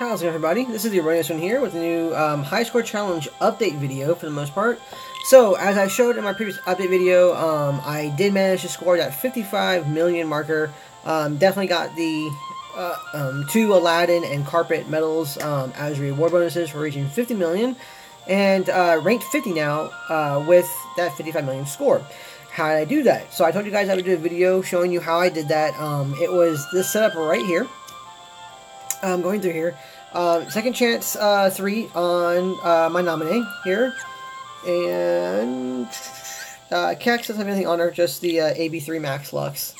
How's it going, everybody? This is the Erroneous One here with a new high score challenge update video for the most part. So, as I showed in my previous update video, I did manage to score that 55 million marker. Definitely got the 2 Aladdin and Carpet medals as reward bonuses for reaching 50 million. And ranked 50 now with that 55 million score. How did I do that? So I told you guys I would do a video showing you how I did that. It was this setup right here. Going through here. Second chance 3 on my nominee here. And Kex doesn't have anything on her, just the AB3 Max Lux.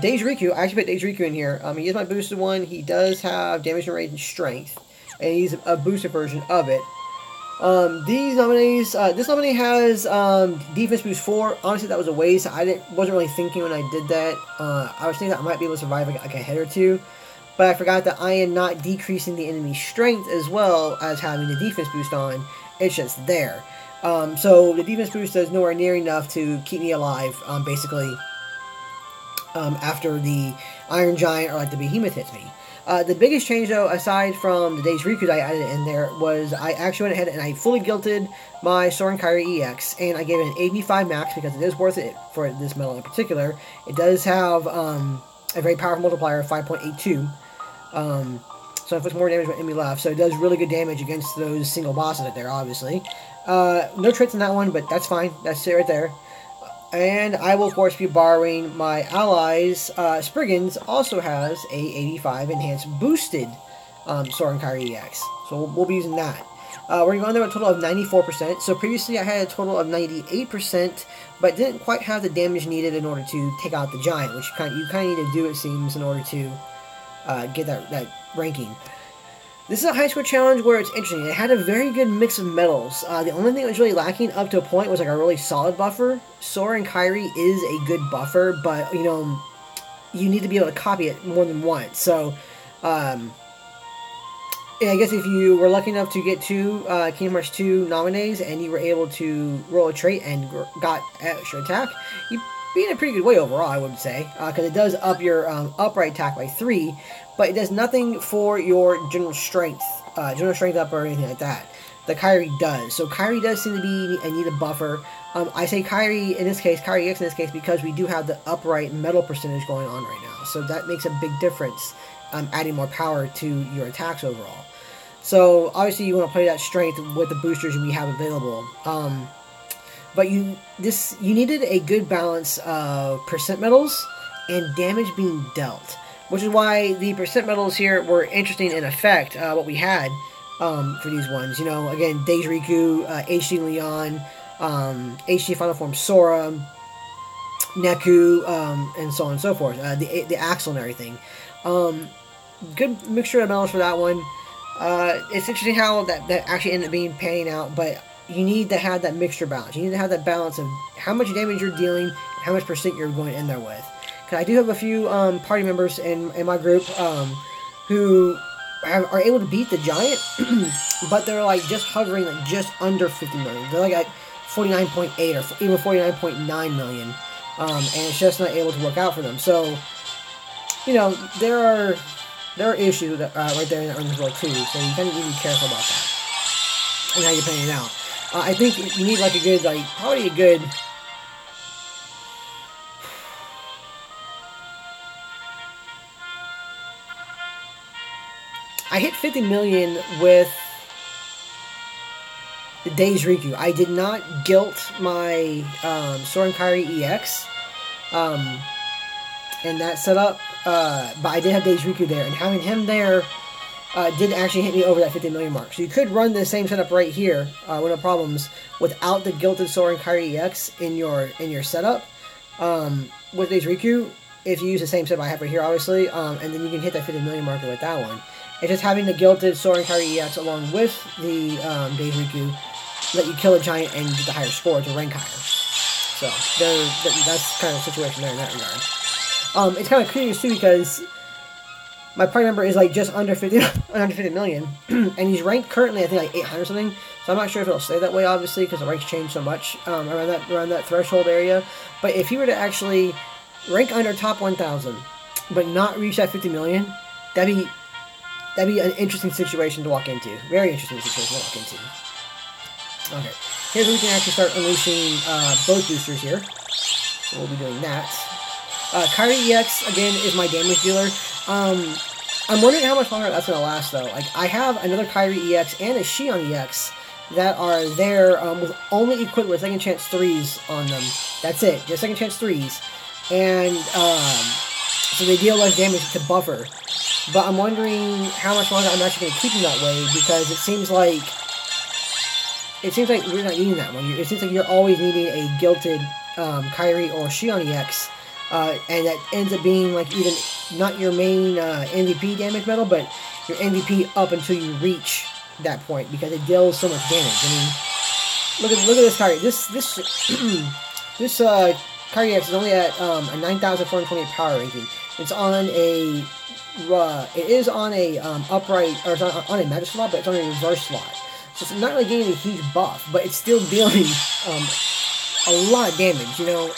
Deja Riku, I actually put Deja Riku in here. He is my boosted one. He does have damage and rage and strength. And he's a boosted version of it. These nominees, this nominee has defense boost 4. Honestly, that was a waste. Wasn't really thinking when I did that. I was thinking that I might be able to survive like a hit or two. But I forgot that I am not decreasing the enemy's strength as well as having the defense boost on. It's just there. So the defense boost does nowhere near enough to keep me alive, basically, after the Iron Giant or like the Behemoth hits me. The biggest change, though, aside from the Deja Riku that I added in there, was I actually went ahead and I fully guilted my Soren Kyrie EX, and I gave it an AB5 max because it is worth it for this medal in particular. It does have a very powerful multiplier of 5.82. So it puts more damage when enemy left, so it does really good damage against those single bosses right there, obviously. No traits in that one, but that's fine. That's it right there. And I will, of course, be borrowing my allies. Spriggans also has a 85 enhanced boosted Soren Kyrie EX, so we'll be using that. We're going there with a total of 94%. So previously I had a total of 98%, but didn't quite have the damage needed in order to take out the giant, which you kind of need to do, it seems, in order to get that ranking. This is a high score challenge where it's interesting. It had a very good mix of metals. The only thing that was really lacking up to a point was like a really solid buffer. Soren Kyrie is a good buffer, but you know, you need to be able to copy it more than once. So yeah, I guess if you were lucky enough to get 2 Kingdom Hearts 2 nominees and you were able to roll a trait and got extra attack, you be in a pretty good way overall, I would say, because it does up your upright attack by 3, but it does nothing for your general strength up or anything like that. The Kyrie does. So Kyrie does seem to be a needed buffer. I say Kyrie in this case, Kyrie X in this case, because we do have the upright metal percentage going on right now. So that makes a big difference, adding more power to your attacks overall. So obviously you want to play that strength with the boosters we have available. But you needed a good balance of percent medals and damage being dealt, which is why the percent medals here were interesting in effect. What we had for these ones, you know, again, Deja Riku, HD Leon, HD Final Form Sora, Neku, and so on and so forth. The Axel and everything. Good mixture of medals for that one. It's interesting how that actually ended up being paying out, but you need to have that mixture balance. You need to have that balance of how much damage you're dealing and how much percent you're going in there with. Because I do have a few party members in my group who are able to beat the giant, but they're like just hovering like just under 50 million. They're like at 49.8 or even 49.9 million, and it's just not able to work out for them. So, you know, there are issues that, right there in that earnings world too. So you kind of need to be careful about that and how you're playing it out. I think you need like a good, probably a good, I hit 50 million with the Deja Riku. I did not guilt my Soren Kyrie EX in that setup, but I did have Deja Riku there, and having him there did actually hit me over that 50 million mark. So you could run the same setup right here with no problems without the Gilded Soren Kyrie EX in your setup with Deja Riku, if you use the same setup I have right here, obviously, and then you can hit that 50 million marker with that one. It's just having the Gilded Soren Kyrie EX along with the Deja Riku let you kill a giant and get the higher score to rank higher. So that's kind of the situation there in that regard. It's kind of curious too because my party member is like just under 50 million, and he's ranked currently I think like 800 something. So I'm not sure if it'll stay that way, obviously, because the ranks change so much around that threshold area. But if he were to actually rank under top 1,000, but not reach that 50 million, that'd that'd be an interesting situation to walk into. Very interesting situation to walk into. Okay, here's where we can actually start unleashing both boosters here. So we'll be doing that. Kyrie EX, again, is my damage dealer. I'm wondering how much longer that's going to last, though. Like, I have another Kyrie EX and a Xion EX that are there with only equipped with second chance 3s on them. That's it, just second chance 3s. And so they deal less damage to buffer. But I'm wondering how much longer I'm actually going to keep them that way, because it seems like we're not needing that one. It seems like you're always needing a gilted Kyrie or Xion EX. And that ends up being like even not your main MVP damage medal, but your MVP up until you reach that point, because it deals so much damage. I mean, look at this Kyrie. This Kyrie X is only at a 9,428 power ranking. It's on a upright, or it's on a magic slot, but it's on a reverse slot. So it's not really getting a huge buff, but it's still dealing a lot of damage, you know,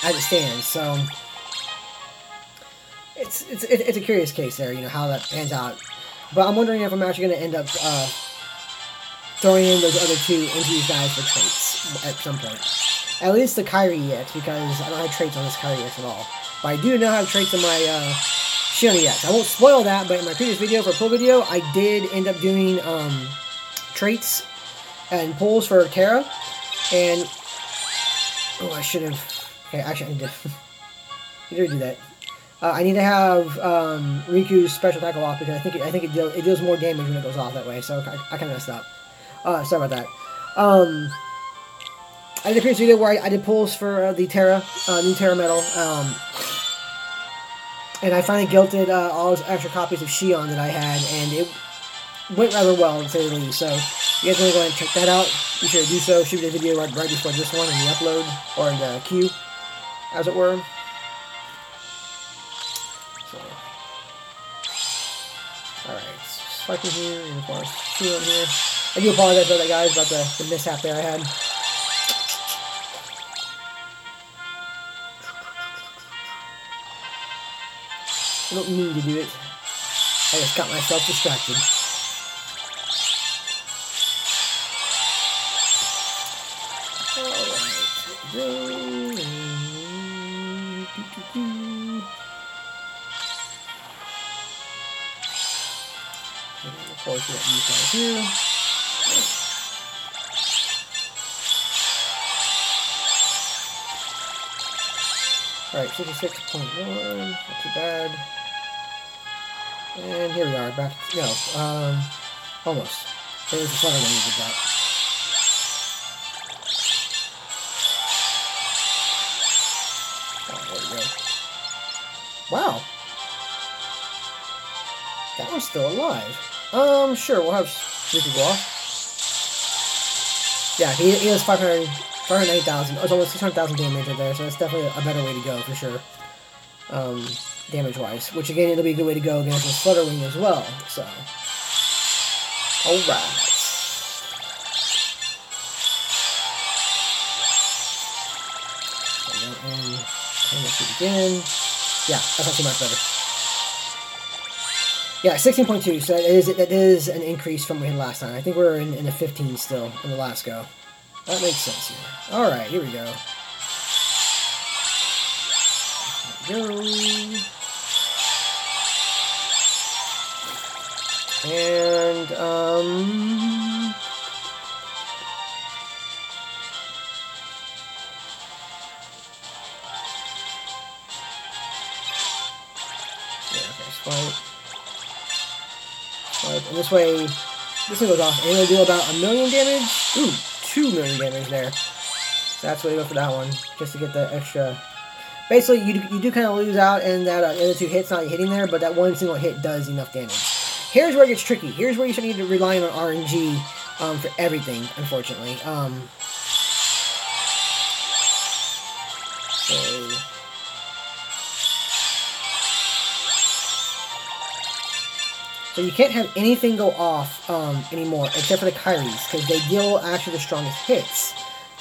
as it stands. So it's a curious case there, you know, how that pans out. But I'm wondering if I'm actually going to end up throwing in those other two into these guys for traits at some point. At least the Kyrie EX, because I don't have traits on this Kyrie EX at all. But I do now have traits on my Xion EX. I won't spoil that, but in my previous video, for a pull video, I did end up doing traits and pulls for Terra. And, oh, I should have... Okay, actually, I need to do that. I need to have Riku's special tackle off, because I think it deals more damage when it goes off that way. So I kind of messed up. Sorry about that. I did a previous video where I did pulls for the Terra, new Terra medal, and I finally guilted all those extra copies of Xion that I had, and it went rather well, to say the least. So you guys want to go ahead and check that out? Be sure to do so. Shoot a video right before this one in the upload, or in the queue, as it were. So, alright, swiping here, and of course, Xion here. I do apologize for that, guys, about the mishap there I had. I don't mean to do it. I just got myself distracted. Alright, and of course, we got these guys here. Alright, 66.1, not too bad. And here we are, back, no, almost. There was a flutter when we did that. Oh, there we go. Wow! That one's still alive. Sure, we'll have Riku go off. Yeah, he has 509,000. It's almost 600,000 damage right there, so that's definitely a better way to go, for sure. Damage-wise. Which, again, it'll be a good way to go against this Flutter Wing as well, so. Alright. And turn this again. Yeah, that's actually much better. Yeah, 16.2, so that is an increase from what we had last time. I think we were in the 15 still in the last go. That makes sense here. Alright, here we go. And, yeah, okay, swipe. And this way, this one goes off, and it'll do about 1 million damage. Ooh, 2 million damage there. So that's why you go for that one, just to get the extra. Basically, you do kind of lose out in that other 2 hits not hitting there, but that one single hit does enough damage. Here's where it gets tricky. Here's where you should need to rely on RNG for everything, unfortunately. So you can't have anything go off anymore, except for the Kyries, because they deal actually the strongest hits.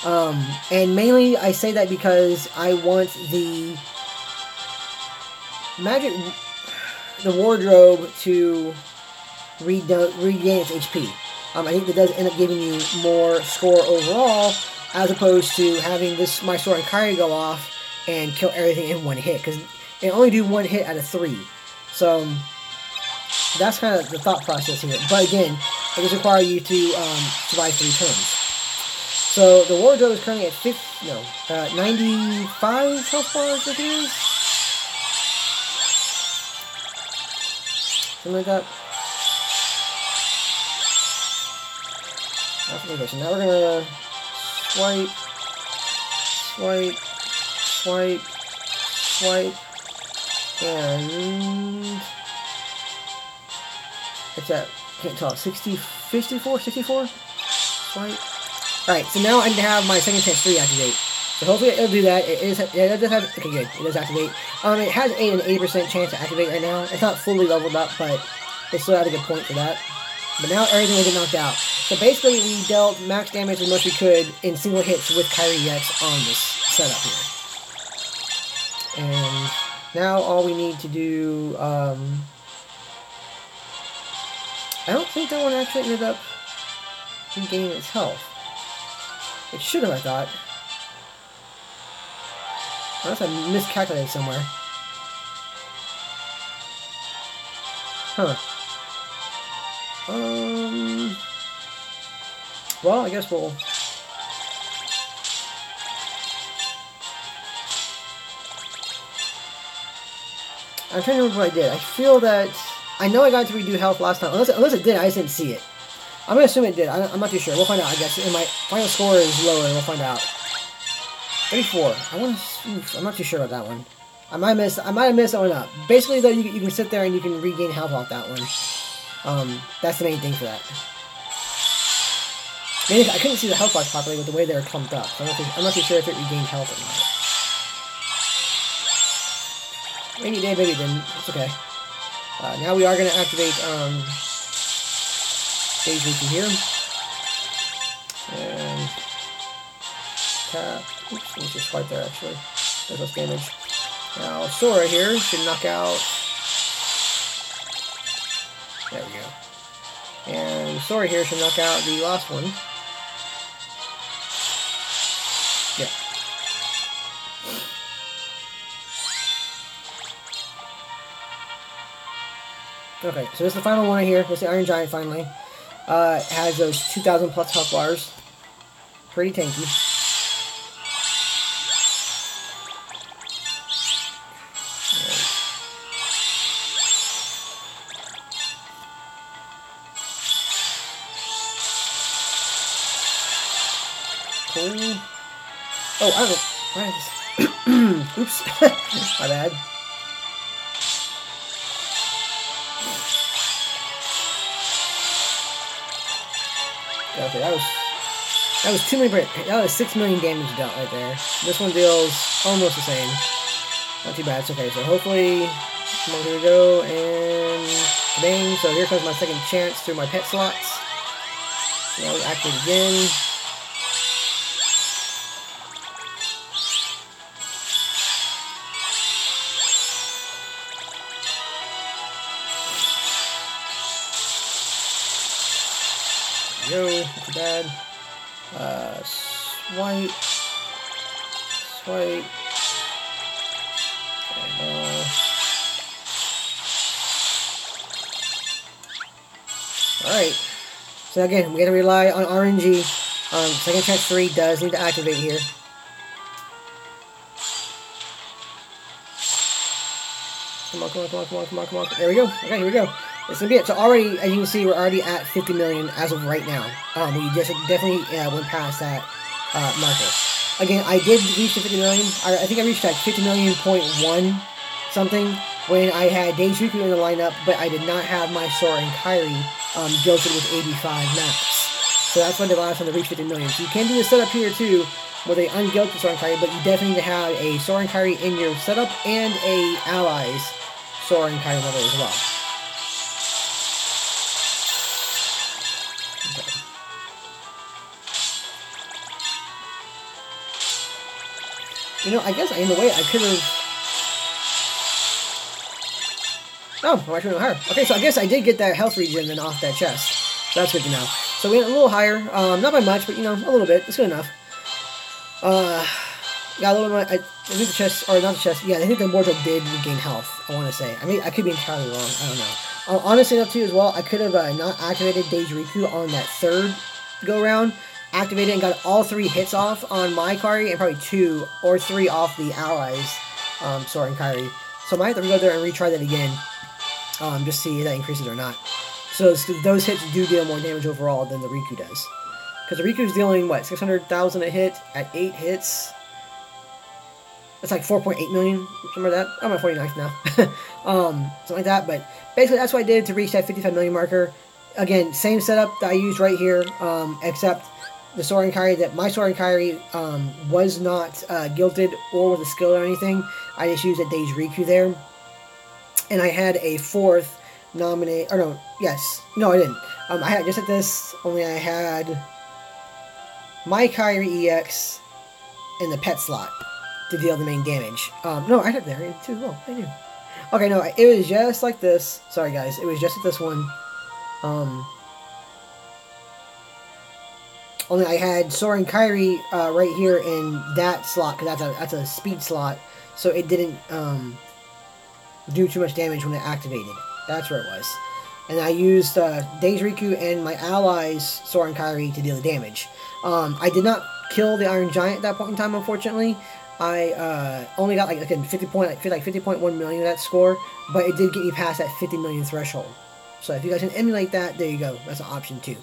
And mainly I say that because I want the wardrobe to regain its HP. I think that does end up giving you more score overall, as opposed to having my Sora and Kairi go off and kill everything in one hit, because they only do one hit out of 3. So that's kind of the thought process here. But again, it does require you to survive 3 turns. So the wardrobe is currently at 95 health bars, I think it is. Something like that. Okay, so now we're gonna swipe, swipe, swipe, swipe, and it's at, can't tell, 54, 64? Swipe. Alright, so now I need to have my second chance 3 activate. So hopefully it'll do that. It does have, okay, good, it does activate. It has an 80% chance to activate right now. It's not fully leveled up, but it's still at a good point for that. But now everything will get knocked out. So basically we dealt max damage as much as we could in single hits with Kairi X on this setup here. And now all we need to do, I don't think that one actually ended up regaining its health. It should have, I thought. Unless I miscalculated somewhere. Huh. Well, I guess we'll... I'm trying to remember what I did. I feel that... I know I got to redo health last time. Unless it did, I just didn't see it. I'm going to assume it did. I'm not too sure. We'll find out, I guess. And my final score is lower, and we'll find out. 34. I'm not too sure about that one. I might have messed that one up. Basically, though, you can sit there and you can regain health off that one. That's the main thing for that. Maybe I couldn't see the health box properly with the way they were clumped up. So I'm not too sure if it regained health or not. Maybe it did, maybe it didn't. It's okay. Now we are going to activate Stage Reaching here. And tap. Oops, let me just swipe there actually. There's less damage. Now Sora here should knock out. There we go. And Sora here should knock out the last one. Yeah. Okay, so this is the final one right here. This is the Iron Giant finally. It has those 2,000 plus health bars. Pretty tanky. Cool. Oh, I don't know. Why is this? Oops. My bad. Okay, that was too many. That was 6 million damage dealt right there. This one deals almost the same. Not too bad. It's okay. So hopefully, here we go, and bang. So here comes my second chance through my pet slots. Now we activate again. Go, not too bad. Swipe. Swipe. And, alright. So again, we gotta rely on RNG. Second chance 3 does need to activate here. Come on, come on, come on, come on, come on, come on. There we go. Okay, here we go. This is gonna be it. So already, as you can see, we're already at 50 million as of right now. We just definitely went past that marker. Again, I did reach the 50 million. I think I reached like 50 million point one something when I had Deijuku in the lineup, but I did not have my Sora and Kairi gilded with 85 max. So that's when the last time to reach 50 million. So you can do this setup here too with a ungilded Sora and Kairi, but you definitely need to have a Sora and Kairi in your setup and a allies Sora and Kairi level as well. You know, I guess in a way I could have... Oh, I'm actually a little higher. Okay, so I guess I did get that health regen then off that chest. So that's good to know. So we went a little higher. Not by much, but, you know, a little bit. It's good enough. Got a little bit. I think the chest, or not the chest. Yeah, I think the wardrobe did regain health. I want to say. I mean, I could be entirely wrong. I don't know. Honestly, enough too as well. I could have not activated Deja Riku on that third go round. Activated and got all 3 hits off on my Kairi, and probably 2 or 3 off the allies, Sora and Kairi. So I might have to go there and retry that again, just see if that increases or not. So those hits do deal more damage overall than the Riku does. Because the Riku's dealing, what, 600,000 a hit at 8 hits? That's like 4.8 million, something like that. I'm at 49th now. Something like that, but basically that's what I did to reach that 55 million marker. Again, same setup that I used right here, except the Sora and Kairi, that my Sora and Kairi was not guilted or with a skill or anything. I just used a Deja Riku there. And I had a 4th nominate, or no, yes, no I didn't. I had just like this, only I had my Kairi EX in the pet slot to deal the main damage. No, I had it there too. Oh, I knew. Okay, no, it was just like this. Sorry, guys. It was just like this one. Only I had Sora and Kairi right here in that slot, because that's a speed slot, so it didn't do too much damage when it activated. That's where it was. And I used Deja Riku and my allies, Sora and Kairi, to deal the damage. I did not kill the Iron Giant at that point in time, unfortunately. I only got like 50.1 million of that score, but it did get me past that 50 million threshold. So if you guys can emulate that, there you go. That's an option too.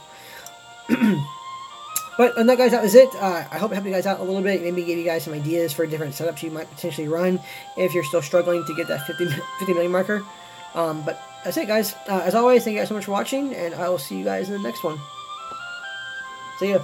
But on that, guys, that was it. I hope it helped you guys out a little bit. Maybe give you guys some ideas for different setups you might potentially run if you're still struggling to get that 50 million marker. But that's it, guys. As always, thank you guys so much for watching, and I will see you guys in the next one. See ya.